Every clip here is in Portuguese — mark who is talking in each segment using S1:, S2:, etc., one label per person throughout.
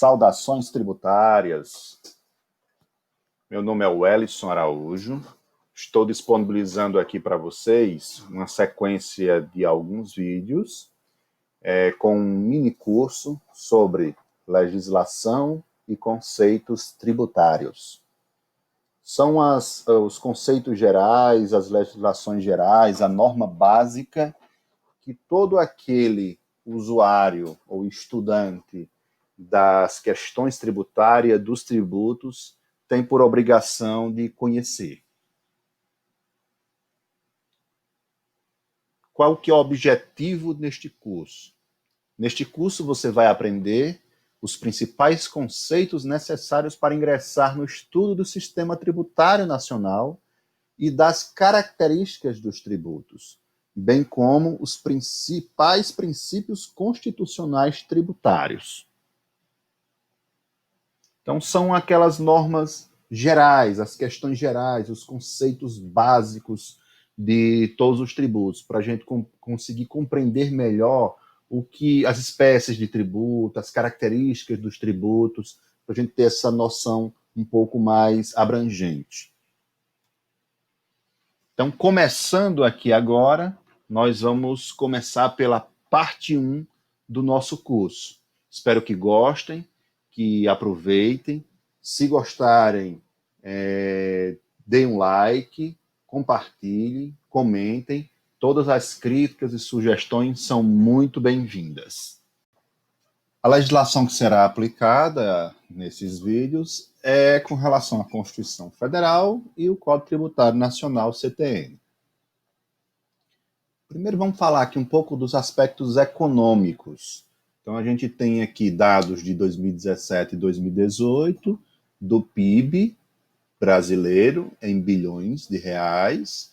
S1: Saudações tributárias. Meu nome é Wellison Araújo. Estou disponibilizando aqui para vocês uma sequência de alguns vídeos com um mini curso sobre legislação e conceitos tributários. São os conceitos gerais, as legislações gerais, a norma básica que todo aquele usuário ou estudante das questões tributárias, dos tributos, tem por obrigação de conhecer. Qual que é o objetivo neste curso? Neste curso você vai aprender os principais conceitos necessários para ingressar no estudo do sistema tributário nacional e das características dos tributos, bem como os principais princípios constitucionais tributários. Então, são aquelas normas gerais, as questões gerais, os conceitos básicos de todos os tributos, para a gente conseguir compreender melhor o que as espécies de tributo, as características dos tributos, para a gente ter essa noção um pouco mais abrangente. Então, começando aqui agora, nós vamos começar pela parte 1 do nosso curso. Espero que gostem, que aproveitem. Se gostarem, deem um like, compartilhem, comentem. Todas as críticas e sugestões são muito bem-vindas. A legislação que será aplicada nesses vídeos é com relação à Constituição Federal e o Código Tributário Nacional, CTN. Primeiro vamos falar aqui um pouco dos aspectos econômicos. Então a gente tem aqui dados de 2017 e 2018 do PIB brasileiro em bilhões de reais.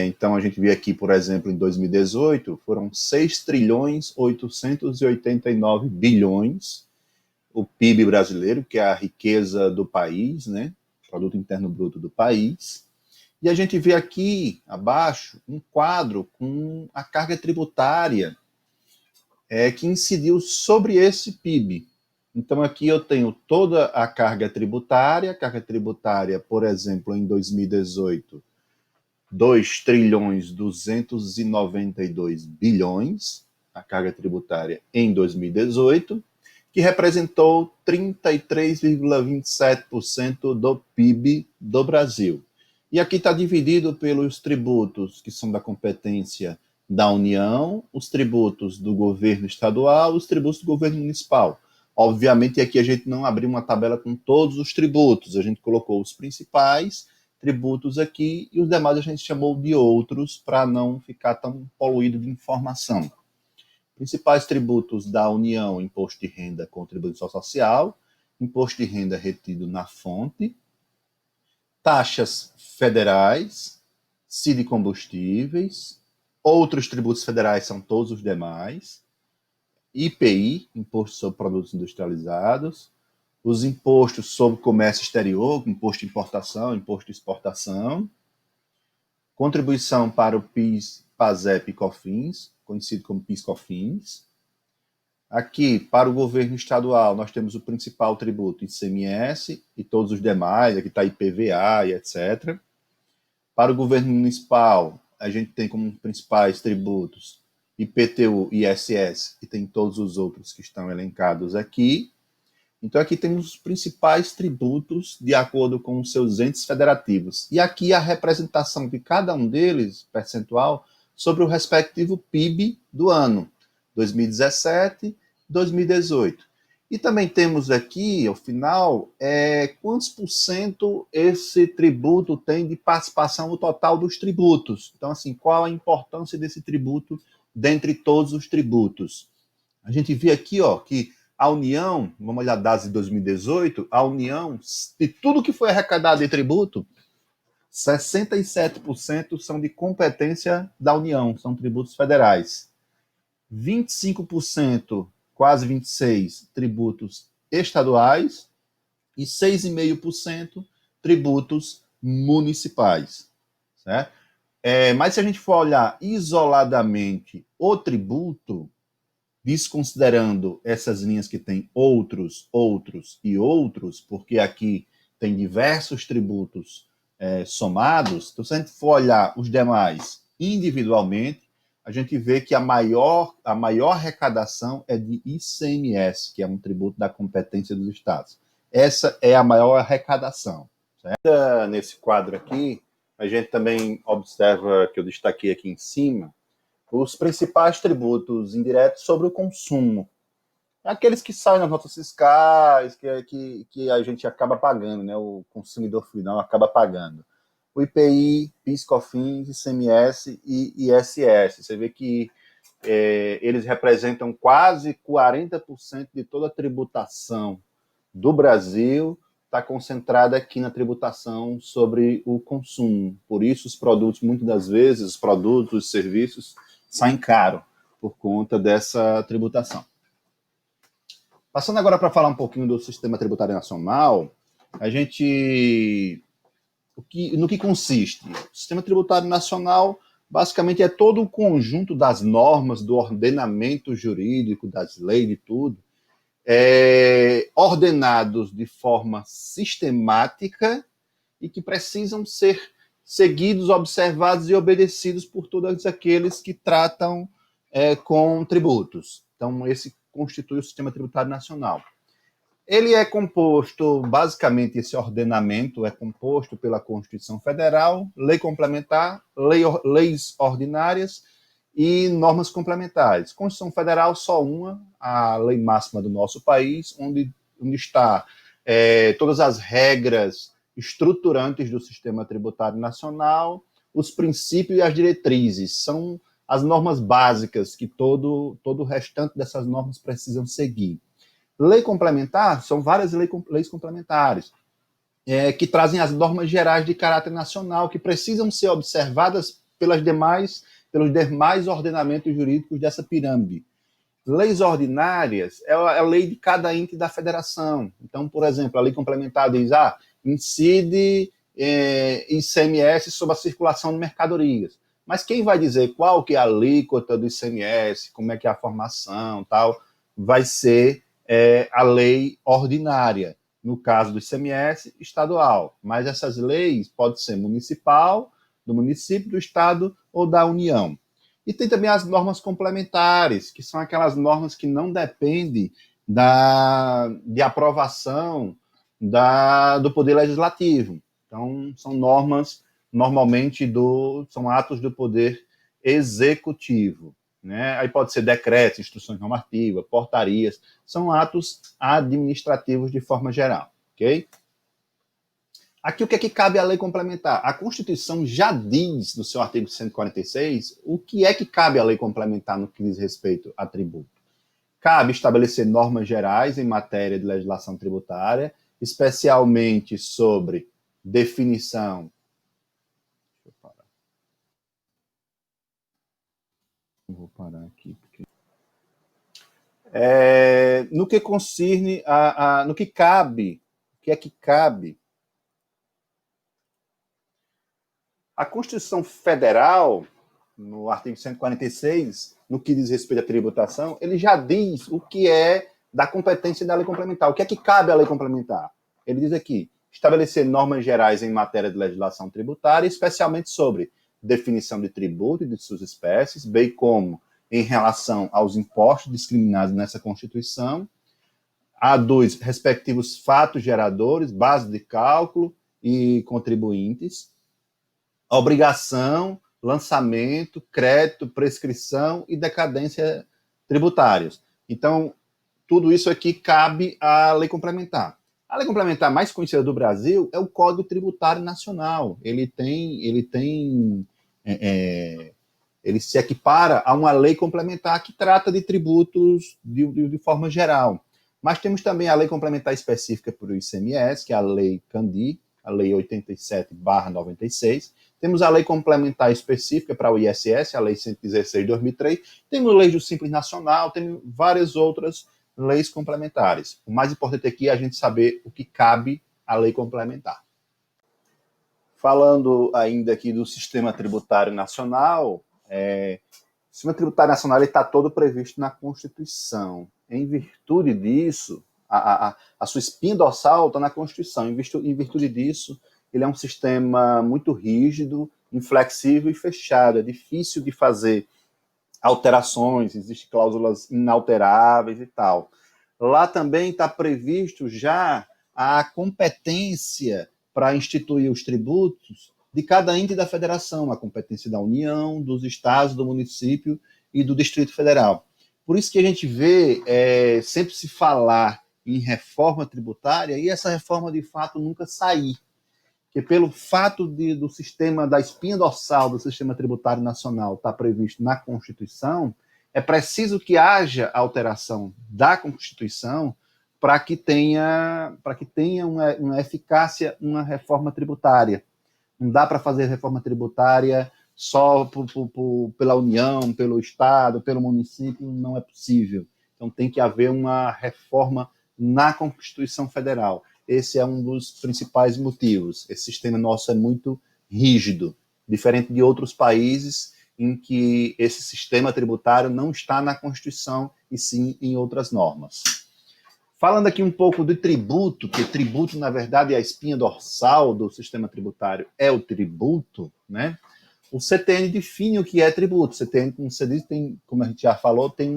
S1: Então a gente vê aqui, por exemplo, em 2018 foram 6 trilhões 889 bilhões o PIB brasileiro, que é a riqueza do país, né? Produto Interno Bruto do país. E a gente vê aqui abaixo um quadro com a carga tributária que incidiu sobre esse PIB. Então aqui eu tenho toda a carga tributária, por exemplo, em 2018, 2 trilhões 292 bilhões, a carga tributária em 2018, que representou 33,27% do PIB do Brasil. E aqui está dividido pelos tributos que são da competência da União, os tributos do governo estadual, os tributos do governo municipal. Obviamente, aqui a gente não abriu uma tabela com todos os tributos, a gente colocou os principais tributos aqui e os demais a gente chamou de outros para não ficar tão poluído de informação. Principais tributos da União: imposto de renda, contribuição social, imposto de renda retido na fonte, taxas federais, CID de combustíveis, outros tributos federais são todos os demais, IPI, Imposto sobre Produtos Industrializados, os impostos sobre comércio exterior, imposto de importação, imposto de exportação, contribuição para o PIS, PASEP e COFINS, conhecido como PIS/COFINS. Aqui, para o governo estadual, nós temos o principal tributo, ICMS, e todos os demais, aqui está IPVA e etc. Para o governo municipal, a gente tem como principais tributos IPTU e ISS, e tem todos os outros que estão elencados aqui. Então aqui temos os principais tributos de acordo com os seus entes federativos. E aqui a representação de cada um deles, percentual, sobre o respectivo PIB do ano, 2017, 2018. E também temos aqui, ao final, quantos por cento esse tributo tem de participação no total dos tributos. Então, assim, qual a importância desse tributo dentre todos os tributos. A gente vê aqui, que a União, vamos olhar dados de 2018, a União, de tudo que foi arrecadado de tributo, 67% são de competência da União, são tributos federais. 25%, quase 26%, tributos estaduais e 6,5% tributos municipais. Certo? Mas se a gente for olhar isoladamente o tributo, desconsiderando essas linhas que tem outros, outros e outros, porque aqui tem diversos tributos somados. Então, se a gente for olhar os demais individualmente, a gente vê que a maior arrecadação é de ICMS, que é um tributo da competência dos estados. Essa é a maior arrecadação. Certo? Nesse quadro aqui, a gente também observa, que eu destaquei aqui em cima, os principais tributos indiretos sobre o consumo. Aqueles que saem nas notas fiscais, que a gente acaba pagando, né? O consumidor final acaba pagando. O IPI, PIS, COFINS, ICMS e ISS. Você vê que eles representam quase 40% de toda a tributação do Brasil, está concentrada aqui na tributação sobre o consumo. Por isso, os produtos, muitas das vezes, os produtos, os serviços, saem caro por conta dessa tributação. Passando agora para falar um pouquinho do sistema tributário nacional, a gente... no que consiste? O sistema tributário nacional, basicamente, é todo o conjunto das normas, do ordenamento jurídico, das leis, de tudo, ordenados de forma sistemática e que precisam ser seguidos, observados e obedecidos por todos aqueles que tratam com tributos. Então, esse constitui o sistema tributário nacional. Ele é composto, basicamente, esse ordenamento é composto pela Constituição Federal, lei complementar, leis ordinárias e normas complementares. Constituição Federal, só uma, a lei máxima do nosso país, onde está todas as regras estruturantes do sistema tributário nacional, os princípios e as diretrizes. São as normas básicas que todo o restante dessas normas precisam seguir. Lei complementar, são várias leis complementares, que trazem as normas gerais de caráter nacional, que precisam ser observadas pelos demais ordenamentos jurídicos dessa pirâmide. Leis ordinárias é a lei de cada ente da federação. Então, por exemplo, a lei complementar diz, incide ICMS sobre a circulação de mercadorias. Mas quem vai dizer qual que é a alíquota do ICMS, como é que é a formação, tal, vai ser a lei ordinária. No caso do ICMS, estadual. Mas essas leis podem ser municipal, do município, do estado ou da União. E tem também as normas complementares, que são aquelas normas que não dependem de aprovação do Poder Legislativo. Então, são normas, normalmente, são atos do Poder Executivo. Né? Aí pode ser decretos, instruções normativas, portarias, são atos administrativos de forma geral. Ok? Aqui o que é que cabe à lei complementar? A Constituição já diz, no seu artigo 146, o que é que cabe à lei complementar no que diz respeito a tributo. Cabe estabelecer normas gerais em matéria de legislação tributária, especialmente sobre definição... Deixa eu parar. Vou parar aqui, porque... no que concerne no que cabe, o que é que cabe? A Constituição Federal, no artigo 146, no que diz respeito à tributação, ele já diz o que é da competência da lei complementar. O que é que cabe à lei complementar? Ele diz aqui, estabelecer normas gerais em matéria de legislação tributária, especialmente sobre definição de tributo e de suas espécies, bem como em relação aos impostos discriminados nessa Constituição. A2, respectivos fatos geradores, base de cálculo e contribuintes. Obrigação, lançamento, crédito, prescrição e decadência tributários. Então, tudo isso aqui cabe à lei complementar. A lei complementar mais conhecida do Brasil é o Código Tributário Nacional. Ele se equipara a uma lei complementar que trata de tributos de forma geral. Mas temos também a lei complementar específica para o ICMS, que é a Lei Candir, a Lei 87/96. Temos a lei complementar específica para o ISS, a Lei 116 de 2003. Temos lei do Simples Nacional, temos várias outras leis complementares. O mais importante aqui é a gente saber o que cabe à lei complementar. Falando ainda aqui do sistema tributário nacional, sistema tributário nacional está todo previsto na Constituição. Em virtude disso, a sua espinha dorsal está na Constituição. Em virtude disso, ele é um sistema muito rígido, inflexível e fechado. É difícil de fazer alterações, existem cláusulas inalteráveis e tal. Lá também está previsto já a competência para instituir os tributos de cada ente da federação, a competência da União, dos estados, do município e do Distrito Federal. Por isso que a gente vê sempre se falar em reforma tributária e essa reforma, de fato, nunca sair. Porque pelo fato do sistema, da espinha dorsal do sistema tributário nacional estar previsto na Constituição, é preciso que haja alteração da Constituição para que tenha uma eficácia, uma reforma tributária. Não dá para fazer reforma tributária só pela União, pelo Estado, pelo município, não é possível. Então tem que haver uma reforma na Constituição Federal. Esse é um dos principais motivos. Esse sistema nosso é muito rígido, diferente de outros países em que esse sistema tributário não está na Constituição e sim em outras normas. Falando aqui um pouco de tributo, que tributo, na verdade, é a espinha dorsal do sistema tributário, é o tributo, né? O CTN define o que é tributo. O CTN, como você disse, tem, como a gente já falou, tem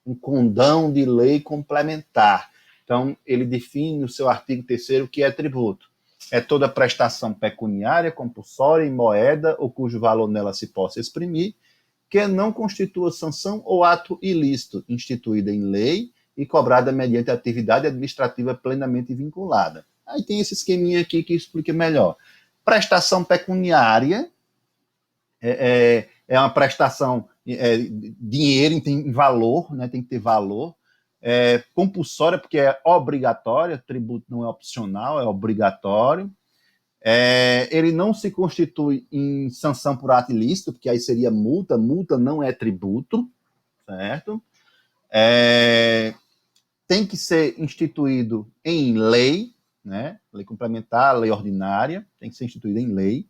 S1: um condão de lei complementar. Então, ele define no seu artigo 3º o que é tributo. É toda prestação pecuniária, compulsória, em moeda, ou cujo valor nela se possa exprimir, que não constitua sanção ou ato ilícito, instituída em lei e cobrada mediante atividade administrativa plenamente vinculada. Aí tem esse esqueminha aqui que explica melhor. Prestação pecuniária é uma prestação, dinheiro tem valor, né, tem que ter valor. Compulsória, porque é obrigatória, tributo não é opcional, é obrigatório. Ele não se constitui em sanção por ato ilícito, porque aí seria multa não é tributo, certo? Tem que ser instituído em lei, né? Lei complementar, lei ordinária, tem que ser instituída em lei.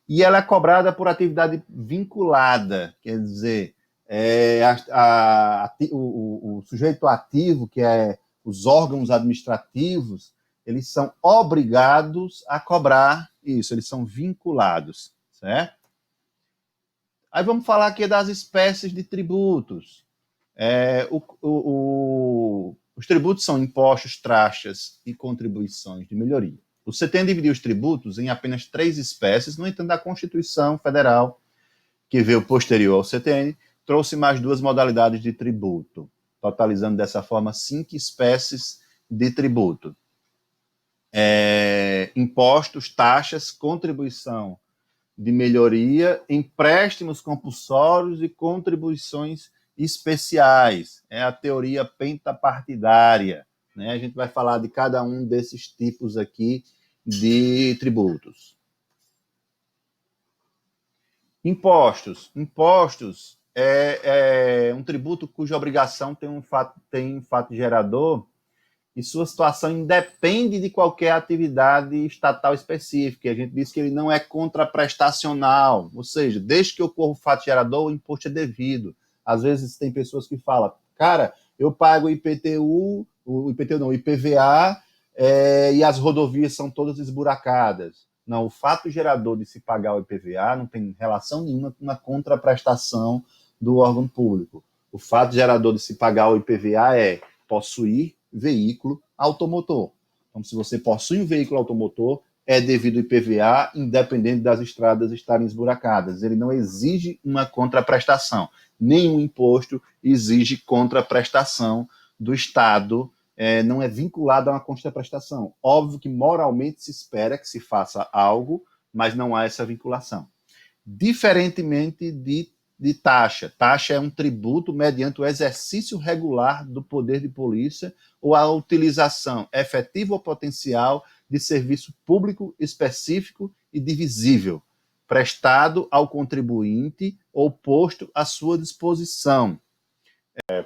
S1: E ela é cobrada por atividade vinculada, quer dizer, o sujeito ativo, que é os órgãos administrativos, eles são obrigados a cobrar isso, eles são vinculados, certo? Aí vamos falar aqui das espécies de tributos. Os tributos são impostos, taxas e contribuições de melhoria. O CTN dividiu os tributos em apenas 3 espécies, no entanto, a Constituição Federal, que veio posterior ao CTN, trouxe mais 2 modalidades de tributo, totalizando dessa forma 5 espécies de tributo. Impostos, taxas, contribuição de melhoria, empréstimos compulsórios e contribuições especiais. É a teoria pentapartidária, né? A gente vai falar de cada um desses tipos aqui de tributos. Impostos. Impostos é um tributo cuja obrigação tem um fato gerador e sua situação independe de qualquer atividade estatal específica. A gente diz que ele não é contraprestacional, ou seja, desde que ocorra o fato gerador, o imposto é devido. Às vezes tem pessoas que falam, cara, eu pago o IPVA, e as rodovias são todas esburacadas. Não, o fato gerador de se pagar o IPVA não tem relação nenhuma com a contraprestação do órgão público. O fato gerador de se pagar o IPVA é possuir veículo automotor. Então, se você possui um veículo automotor, é devido ao IPVA, independente das estradas estarem esburacadas. Ele não exige uma contraprestação. Nenhum imposto exige contraprestação do Estado, não é vinculado a uma contraprestação. Óbvio que moralmente se espera que se faça algo, mas não há essa vinculação. Diferentemente de taxa. Taxa é um tributo mediante o exercício regular do poder de polícia ou a utilização efetiva ou potencial de serviço público específico e divisível, prestado ao contribuinte ou posto à sua disposição.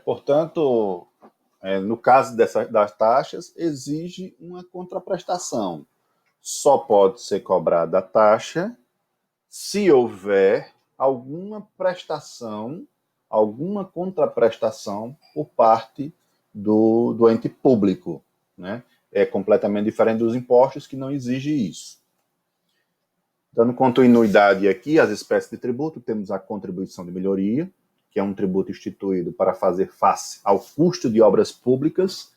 S1: Portanto, no caso das taxas, exige uma contraprestação. Só pode ser cobrada a taxa se houver alguma prestação, alguma contraprestação por parte do ente público, né? É completamente diferente dos impostos, que não exige isso. Dando continuidade aqui às espécies de tributo, temos a contribuição de melhoria, que é um tributo instituído para fazer face ao custo de obras públicas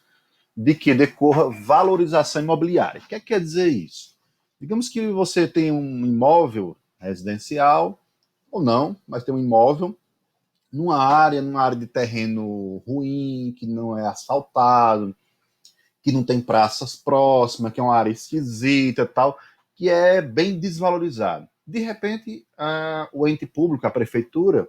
S1: de que decorra valorização imobiliária. O que quer dizer isso? Digamos que você tem um imóvel residencial, ou não, mas tem um imóvel numa área de terreno ruim, que não é asfaltado, que não tem praças próximas, que é uma área esquisita e tal, que é bem desvalorizado. De repente, o ente público, a prefeitura,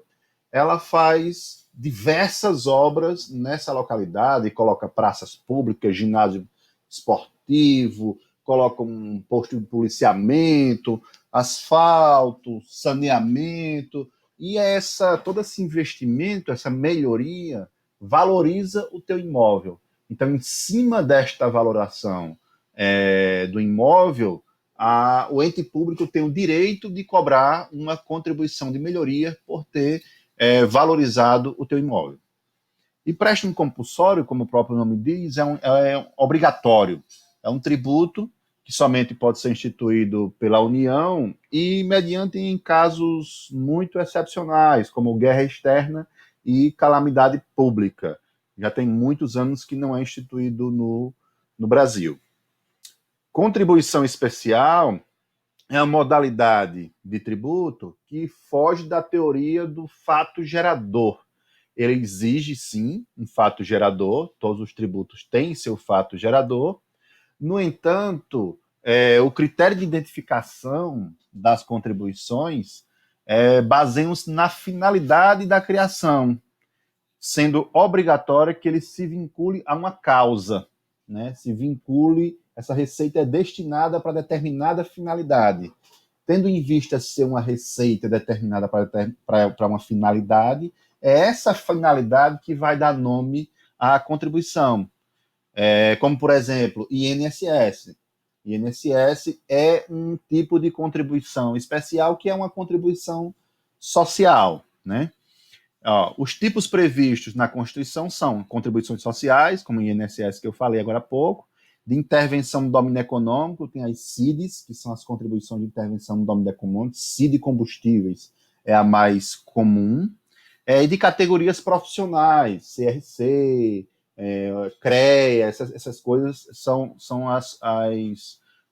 S1: ela faz diversas obras nessa localidade, coloca praças públicas, ginásio esportivo, coloca um posto de policiamento, asfalto, saneamento, e todo esse investimento, essa melhoria, valoriza o teu imóvel. Então, em cima desta valoração do imóvel, o ente público tem o direito de cobrar uma contribuição de melhoria por ter valorizado o teu imóvel. Empréstimo compulsório, como o próprio nome diz, é obrigatório. É um tributo que somente pode ser instituído pela União e mediante em casos muito excepcionais, como guerra externa e calamidade pública. Já tem muitos anos que não é instituído no Brasil. Contribuição especial é uma modalidade de tributo que foge da teoria do fato gerador. Ele exige, sim, um fato gerador, todos os tributos têm seu fato gerador. No entanto, o critério de identificação das contribuições baseia-se na finalidade da criação, sendo obrigatório que ele se vincule a uma causa, né? Se vincule, essa receita é destinada para determinada finalidade. Tendo em vista ser uma receita determinada para uma finalidade, é essa finalidade que vai dar nome à contribuição. Como, por exemplo, INSS. INSS é um tipo de contribuição especial que é uma contribuição social, né? Os tipos previstos na Constituição são contribuições sociais, como o INSS que eu falei agora há pouco, de intervenção no domínio econômico, tem as CIDs, que são as contribuições de intervenção no domínio econômico, CID combustíveis é a mais comum, e de categorias profissionais, CRC, CREA, essas coisas são as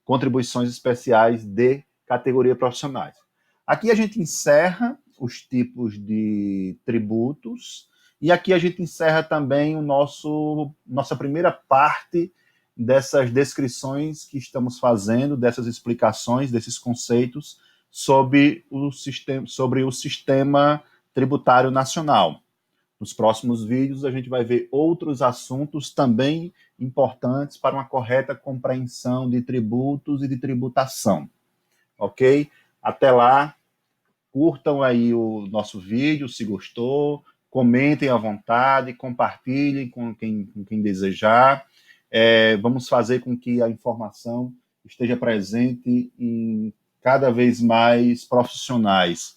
S1: contribuições especiais de categoria profissionais. Aqui a gente encerra os tipos de tributos e aqui a gente encerra também nossa primeira parte dessas descrições que estamos fazendo, dessas explicações, desses conceitos sobre o sistema tributário nacional. Nos próximos vídeos a gente vai ver outros assuntos também importantes para uma correta compreensão de tributos e de tributação. Ok? Até lá, curtam aí o nosso vídeo, se gostou, comentem à vontade, compartilhem com quem desejar. Vamos fazer com que a informação esteja presente em cada vez mais profissionais.